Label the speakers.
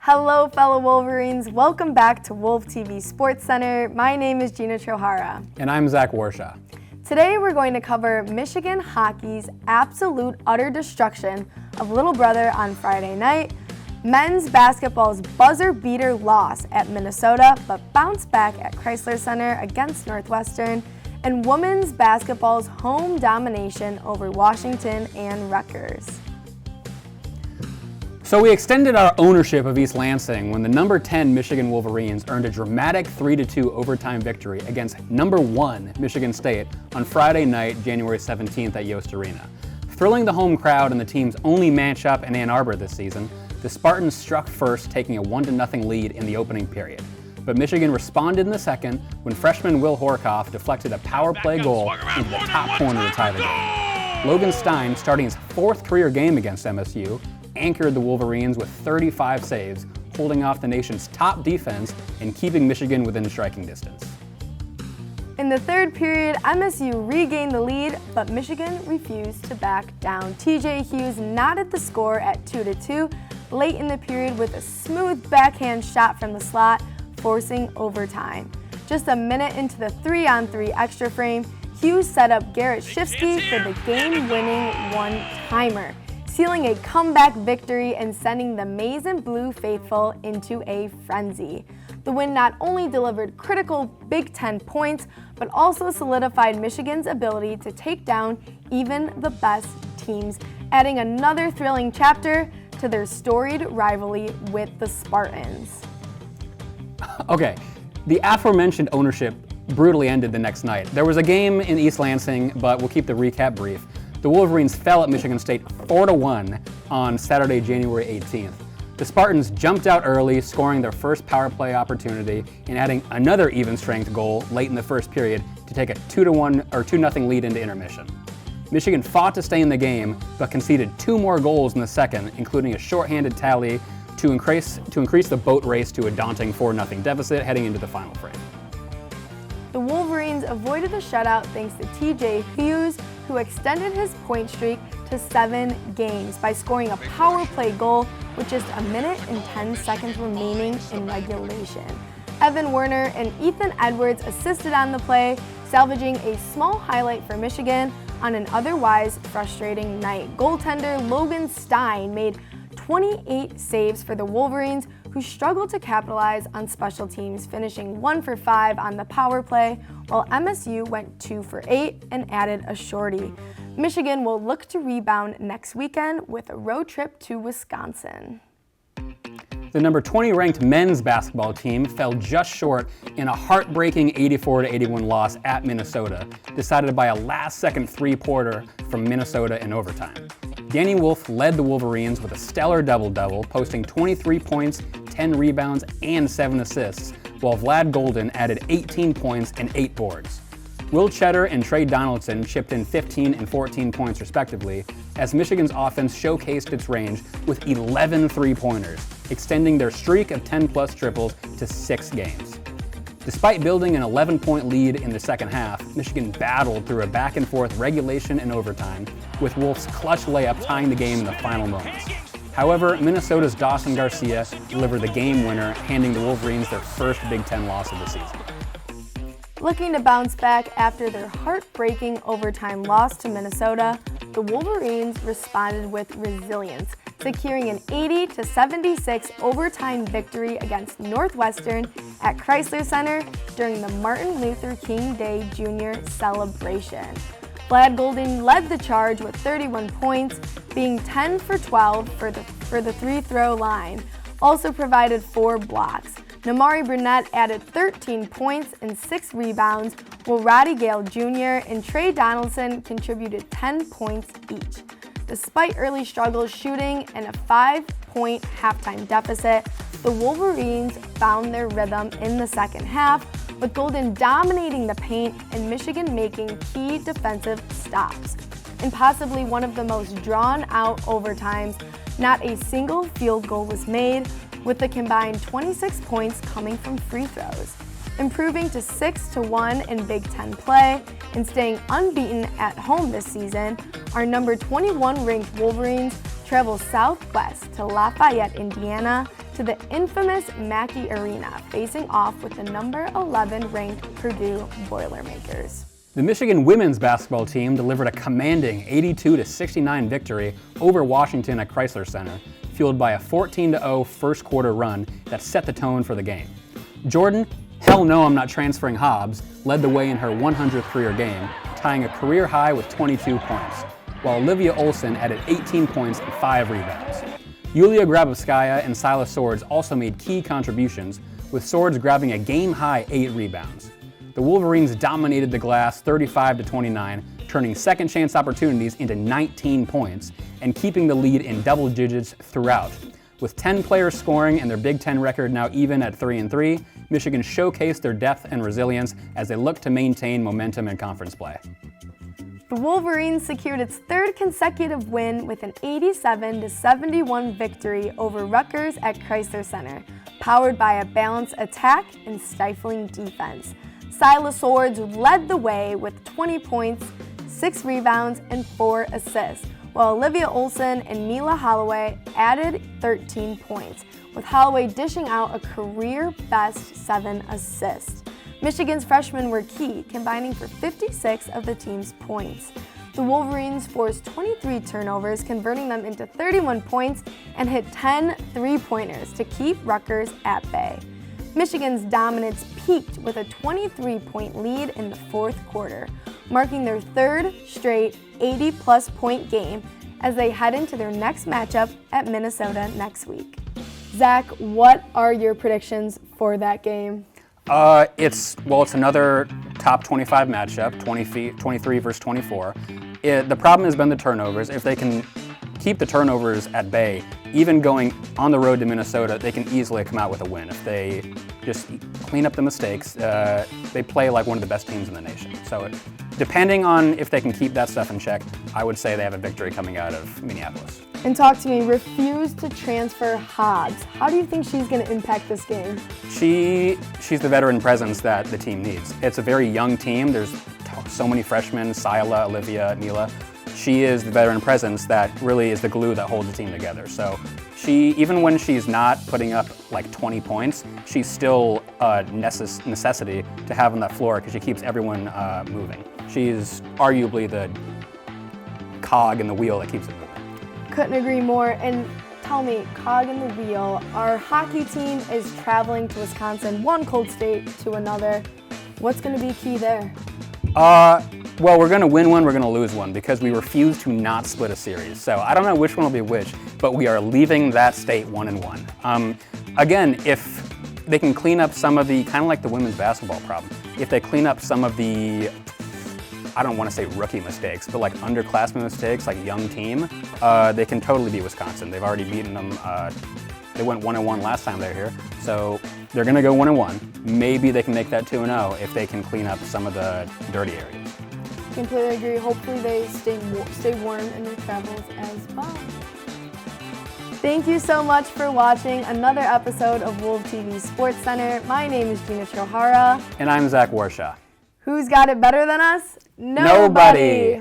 Speaker 1: Hello, fellow Wolverines. Welcome back to WOLV TV SportsCenter. My name is Gina Trohara.
Speaker 2: And I'm Zach Warshaw.
Speaker 1: Today, we're going to cover Michigan hockey's absolute utter destruction of Little Brother on Friday night, men's basketball's buzzer beater loss at Minnesota, but bounce back at Crisler Center against Northwestern, and women's basketball's home domination over Washington and Rutgers.
Speaker 2: So we extended our ownership of East Lansing when the number 10 Michigan Wolverines earned a dramatic 3-2 overtime victory against number 1 Michigan State on Friday night, January 17th at Yost Arena. Thrilling the home crowd in the team's only matchup in Ann Arbor this season, the Spartans struck first, taking a 1-0 lead in the opening period. But Michigan responded in the second when freshman Will Horkoff deflected a power play goal into the top corner to tie the game. Logan Stein, starting his 4th career game against MSU, anchored the Wolverines with 35 saves, holding off the nation's top defense and keeping Michigan within striking distance.
Speaker 1: In the third period, MSU regained the lead, but Michigan refused to back down. TJ Hughes knotted the score at 2-2 late in the period with a smooth backhand shot from the slot, forcing overtime. Just a minute into the 3-on-3 extra frame, Hughes set up Garrett Shifsky for the game-winning one-timer, sealing a comeback victory and sending the Maize and Blue faithful into a frenzy. The win not only delivered critical Big Ten points, but also solidified Michigan's ability to take down even the best teams, adding another thrilling chapter to their storied rivalry with the Spartans.
Speaker 2: Okay, the aforementioned ownership brutally ended the next night. There was a game in East Lansing, but we'll keep the recap brief. The Wolverines fell at Michigan State 4-1 on Saturday, January 18th. The Spartans jumped out early, scoring their first power play opportunity and adding another even-strength goal late in the first period to take a 2-0 lead into intermission. Michigan fought to stay in the game, but conceded 2 more goals in the second, including a shorthanded tally to increase the boat race to a daunting 4-0 deficit heading into the final frame.
Speaker 1: The Wolverines avoided the shutout thanks to TJ Hughes, who extended his point streak to 7 games by scoring a power play goal with just a minute and 10 seconds remaining in regulation. Evan Werner and Ethan Edwards assisted on the play, salvaging a small highlight for Michigan on an otherwise frustrating night. Goaltender Logan Stein made 28 saves for the Wolverines, who struggled to capitalize on special teams, finishing 1 for 5 on the power play, while MSU went 2 for 8 and added a shorty. Michigan will look to rebound next weekend with a road trip to Wisconsin.
Speaker 2: The number 20 ranked men's basketball team fell just short in a heartbreaking 84-81 loss at Minnesota, decided by a last-second three-pointer from Minnesota in overtime. Danny Wolf led the Wolverines with a stellar double-double, posting 23 points, 10 rebounds, and 7 assists, while Vlad Golden added 18 points and 8 boards. Will Cheddar and Trey Donaldson chipped in 15 and 14 points respectively, as Michigan's offense showcased its range with 11 three-pointers, extending their streak of 10-plus triples to 6 games. Despite building an 11-point lead in the second half, Michigan battled through a back-and-forth regulation and overtime, with Wolf's clutch layup tying the game in the final moments. However, Minnesota's Dawson Garcia delivered the game winner, handing the Wolverines their first Big Ten loss of the season.
Speaker 1: Looking to bounce back after their heartbreaking overtime loss to Minnesota, the Wolverines responded with resilience, securing an 80-76 overtime victory against Northwestern at Crisler Center during the Martin Luther King Day Jr. celebration. Vlad Golden led the charge with 31 points, being 10 for 12 for the three-throw line, also provided 4 blocks. Namari Burnett added 13 points and 6 rebounds, while Roddy Gale Jr. and Trey Donaldson contributed 10 points each. Despite early struggles shooting and a 5-point halftime deficit, the Wolverines found their rhythm in the second half, with Golden dominating the paint and Michigan making key defensive stops. In possibly one of the most drawn-out overtimes, not a single field goal was made, with the combined 26 points coming from free throws. Improving to 6-1 in Big Ten play and staying unbeaten at home this season, our number 21 ranked Wolverines travel southwest to Lafayette, Indiana to the infamous Mackey Arena, facing off with the number 11 ranked Purdue Boilermakers.
Speaker 2: The Michigan women's basketball team delivered a commanding 82-69 victory over Washington at Crisler Center, fueled by a 14-0 first quarter run that set the tone for the game. Jordan, hell no I'm not transferring Hobbs, led the way in her 100th career game, tying a career high with 22 points, while Olivia Olson added 18 points and 5 rebounds. Yulia Grabovskaya and Silas Swords also made key contributions, with Swords grabbing a game-high 8 rebounds. The Wolverines dominated the glass 35-29, turning second-chance opportunities into 19 points and keeping the lead in double digits throughout. With 10 players scoring and their Big Ten record now even at 3-3, Michigan showcased their depth and resilience as they look to maintain momentum in conference play.
Speaker 1: The Wolverines secured its third consecutive win with an 87-71 victory over Rutgers at Crisler Center, powered by a balanced attack and stifling defense. Silas Swords led the way with 20 points, 6 rebounds, and 4 assists, while Olivia Olson and Mila Holloway added 13 points, with Holloway dishing out a career-best 7 assists. Michigan's freshmen were key, combining for 56 of the team's points. The Wolverines forced 23 turnovers, converting them into 31 points, and hit 10 three-pointers to keep Rutgers at bay. Michigan's dominance peaked with a 23-point lead in the fourth quarter, marking their third straight 80-plus point game as they head into their next matchup at Minnesota next week. Zach, what are your predictions for that game?
Speaker 2: It's another top 25 matchup, 23 versus 24. The problem has been the turnovers. If they can keep the turnovers at bay, even going on the road to Minnesota, they can easily come out with a win. If they just clean up the mistakes, they play like one of the best teams in the nation. So depending on if they can keep that stuff in check, I would say they have a victory coming out of Minneapolis.
Speaker 1: And talk to me, refused to transfer Hobbs. How do you think she's going to impact this game?
Speaker 2: She's the veteran presence that the team needs. It's a very young team. There's so many freshmen, Sila, Olivia, Mila. She is the veteran presence that really is the glue that holds the team together. So even when she's not putting up like 20 points, she's still a necessity to have on that floor because she keeps everyone moving. She's arguably the cog in the wheel that keeps it moving.
Speaker 1: Couldn't agree more. And tell me, cog in the wheel, our hockey team is traveling to Wisconsin, one cold state to another. What's going to be key there?
Speaker 2: Well, we're going to win one, we're going to lose one, because we refuse to not split a series. So I don't know which one will be which, but we are leaving that state 1-1. Again, if they can clean up some of the, kind of like the women's basketball problem, if they clean up some of the, I don't want to say rookie mistakes, but like underclassmen mistakes, like young team, they can totally beat Wisconsin. They've already beaten them. They went 1-1 last time they were here, so they're going to go 1-1. Maybe they can make that 2-0 if they can clean up some of the dirty areas.
Speaker 1: Completely agree. Hopefully they stay warm in their travels as well. Thank you so much for watching another episode of WOLV TV SportsCenter. My name is Gina Trohara.
Speaker 2: And I'm Zach Warshaw.
Speaker 1: Who's got it better than us?
Speaker 2: Nobody.